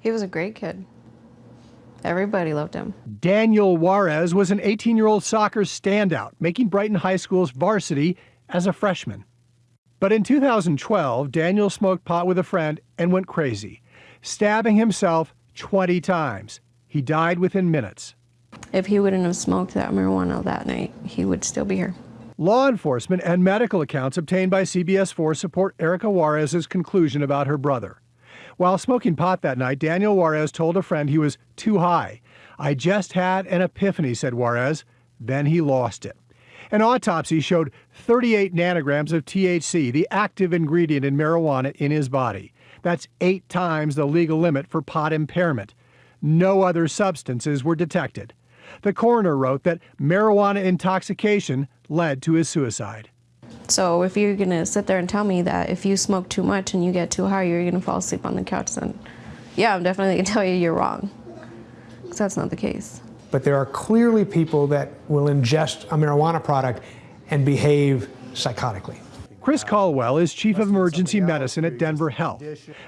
He was a great kid. Everybody loved him. Daniel Juarez was an 18-year-old soccer standout, making Brighton High School's varsity as a freshman. But in 2012, Daniel smoked pot with a friend and went crazy, stabbing himself 20 times. He died within minutes. If he wouldn't have smoked that marijuana that night, he would still be here. Law enforcement and medical accounts obtained by CBS 4 support Erica Juarez's conclusion about her brother. While smoking pot that night, Daniel Juarez told a friend he was too high. "I just had an epiphany," said Juarez. Then he lost it. An autopsy showed 38 nanograms of THC, the active ingredient in marijuana, in his body. That's 8 times the legal limit for pot impairment. No other substances were detected. The coroner wrote that marijuana intoxication led to his suicide. So if you're gonna sit there and tell me that if you smoke too much and you get too high, you're gonna fall asleep on the couch, then yeah, I'm definitely gonna tell you you're wrong, because that's not the case. But there are clearly people that will ingest a marijuana product and behave psychotically. Chris Caldwell is chief of emergency medicine at Denver Health.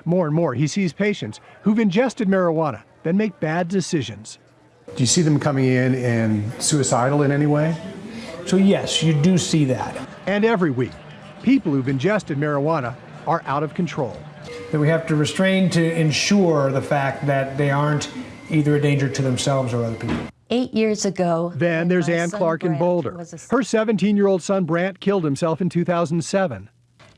More and more, he sees patients who've ingested marijuana, then make bad decisions. Do you see them coming in and suicidal in any way? So yes, you do see that. And every week, people who've ingested marijuana are out of control. That we have to restrain to ensure the fact that they aren't either a danger to themselves or other people. 8 years ago. Then there's Ann Clark in Boulder. Her 17-year-old son Brant killed himself in 2007.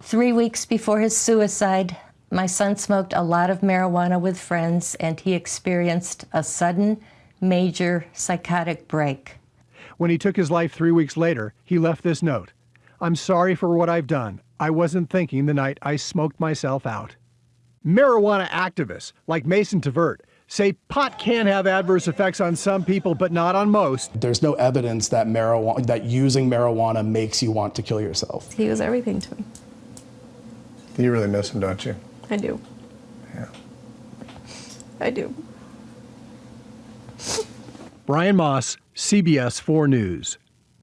3 weeks before his suicide, my son smoked a lot of marijuana with friends, and he experienced a sudden, major psychotic break. When he took his life 3 weeks later, he left this note: "I'm sorry for what I've done. I wasn't thinking the night I smoked myself out." Marijuana activists like Mason Tvert say pot can have adverse effects on some people, but not on most. There's no evidence that using marijuana makes you want to kill yourself. He was everything to me. You really miss him, don't you? I do. Yeah. I do. Brian Moss, CBS 4 News.